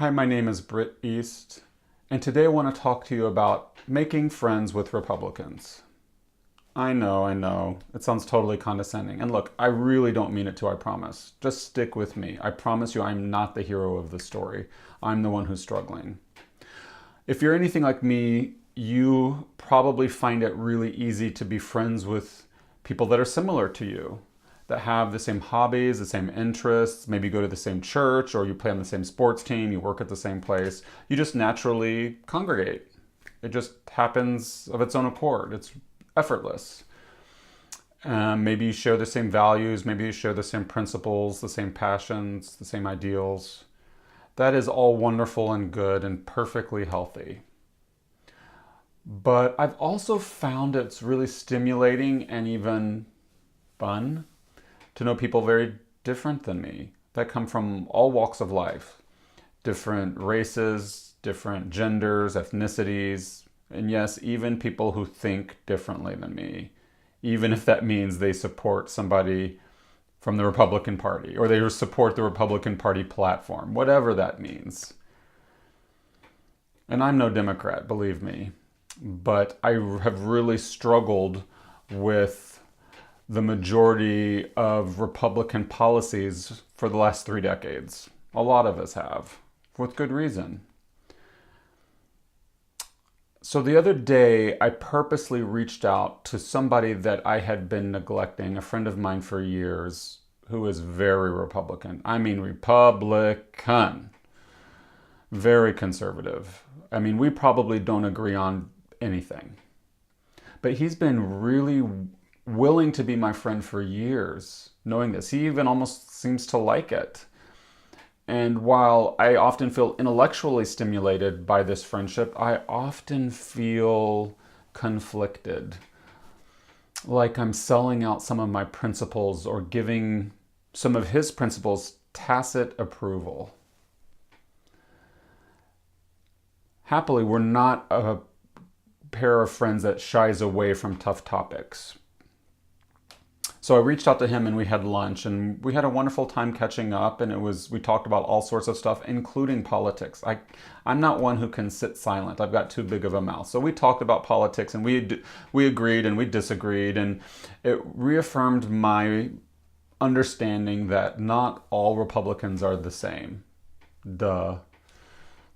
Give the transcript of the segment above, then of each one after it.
Hi, my name is Britt East, and today I want to talk to you about making friends with Republicans. I know, it sounds totally condescending. And look, I really don't mean it to, I promise. Just stick with me. I promise you I'm not the hero of the story. I'm the one who's struggling. If you're anything like me, you probably find it really easy to be friends with people that are similar to you, that have the same hobbies, the same interests, maybe go to the same church, or you play on the same sports team, you work at the same place. You just naturally congregate. It just happens of its own accord. It's effortless. Maybe you share the same values, maybe you share the same principles, the same passions, the same ideals. That is all wonderful and good and perfectly healthy. But I've also found it's really stimulating and even fun to know people very different than me that come from all walks of life, different races, different genders, ethnicities, and yes, even people who think differently than me, even if that means they support somebody from the Republican Party or they support the Republican Party platform, whatever that means. And I'm no Democrat, believe me, but I have really struggled with the majority of Republican policies for the last 3 decades. A lot of us have, with good reason. So the other day, I purposely reached out to somebody that I had been neglecting, a friend of mine for years, who is very Republican. I mean, Republican. Very conservative. I mean, we probably don't agree on anything. But he's been really willing to be my friend for years, knowing this. He even almost seems to like it. And while I often feel intellectually stimulated by this friendship, I often feel conflicted. Like I'm selling out some of my principles or giving some of his principles tacit approval. Happily, we're not a pair of friends that shies away from tough topics. So I reached out to him and we had lunch and we had a wonderful time catching up, and we talked about all sorts of stuff, including politics. I'm not one who can sit silent. I've got too big of a mouth. So we talked about politics and we agreed and we disagreed, and it reaffirmed my understanding that not all Republicans are the same. Duh.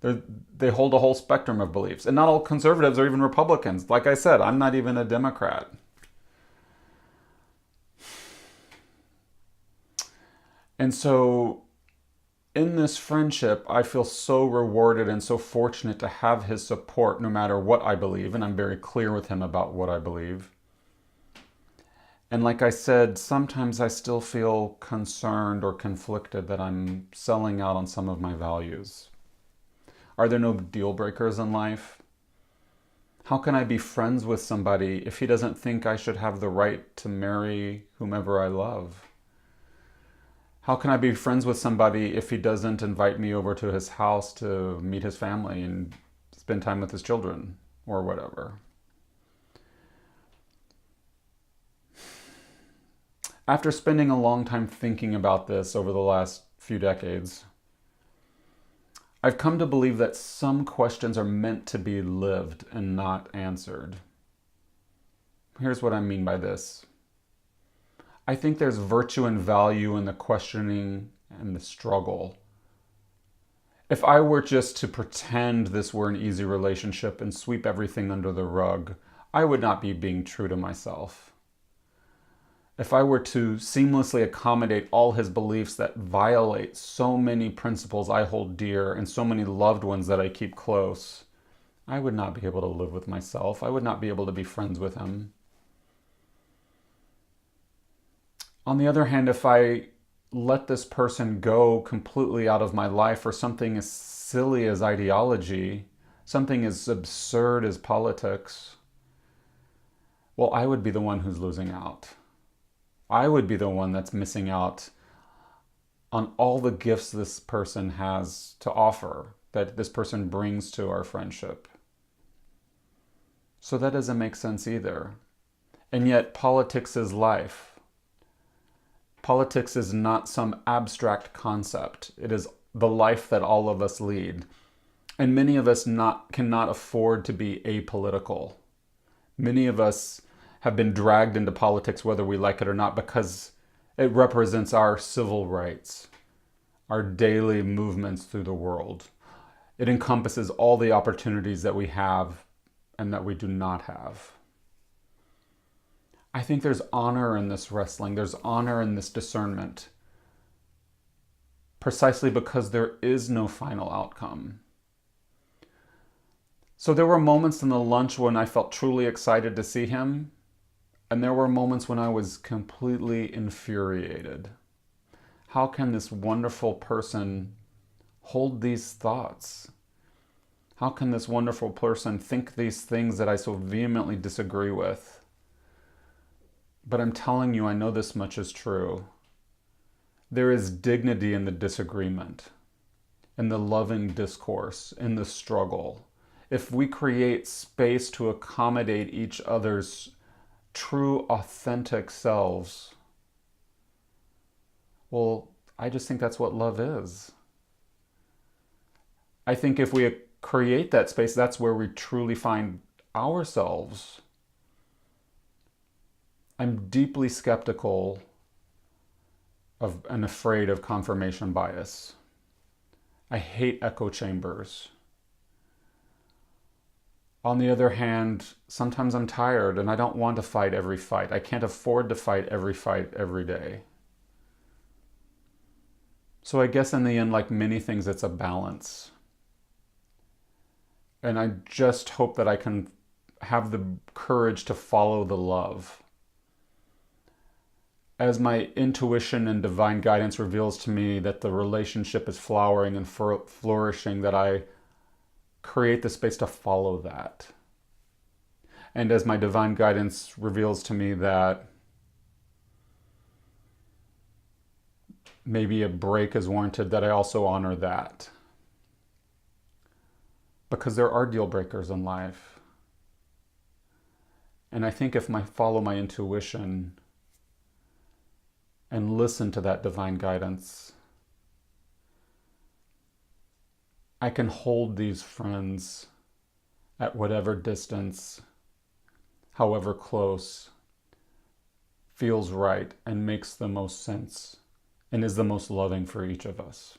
They hold a whole spectrum of beliefs, and not all conservatives are even Republicans. Like I said, I'm not even a Democrat. And so in this friendship, I feel so rewarded and so fortunate to have his support no matter what I believe. And I'm very clear with him about what I believe. And like I said, sometimes I still feel concerned or conflicted that I'm selling out on some of my values. Are there no deal breakers in life? How can I be friends with somebody if he doesn't think I should have the right to marry whomever I love? How can I be friends with somebody if he doesn't invite me over to his house to meet his family and spend time with his children or whatever? After spending a long time thinking about this over the last few decades, I've come to believe that some questions are meant to be lived and not answered. Here's what I mean by this. I think there's virtue and value in the questioning and the struggle. If I were just to pretend this were an easy relationship and sweep everything under the rug, I would not be being true to myself. If I were to seamlessly accommodate all his beliefs that violate so many principles I hold dear and so many loved ones that I keep close, I would not be able to live with myself. I would not be able to be friends with him. On the other hand, if I let this person go completely out of my life for something as silly as ideology, something as absurd as politics, well, I would be the one who's losing out. I would be the one that's missing out on all the gifts this person has to offer, that this person brings to our friendship. So that doesn't make sense either. And yet politics is life. Politics is not some abstract concept. It is the life that all of us lead. And many of us cannot afford to be apolitical. Many of us have been dragged into politics whether we like it or not because it represents our civil rights, our daily movements through the world. It encompasses all the opportunities that we have and that we do not have. I think there's honor in this wrestling. There's honor in this discernment. Precisely because there is no final outcome. So there were moments in the lunch when I felt truly excited to see him, and there were moments when I was completely infuriated. How can this wonderful person hold these thoughts? How can this wonderful person think these things that I so vehemently disagree with? But I'm telling you, I know this much is true. There is dignity in the disagreement, in the loving discourse, in the struggle. If we create space to accommodate each other's true, authentic selves, well, I just think that's what love is. I think if we create that space, that's where we truly find ourselves. I'm deeply skeptical of and afraid of confirmation bias. I hate echo chambers. On the other hand, sometimes I'm tired and I don't want to fight every fight. I can't afford to fight every day. So I guess in the end, like many things, it's a balance. And I just hope that I can have the courage to follow the love. As my intuition and divine guidance reveals to me that the relationship is flowering and flourishing, that I create the space to follow that. And as my divine guidance reveals to me that maybe a break is warranted, that I also honor that. Because there are deal breakers in life. And I think if I follow my intuition and listen to that divine guidance, I can hold these friends at whatever distance, however close, feels right and makes the most sense and is the most loving for each of us.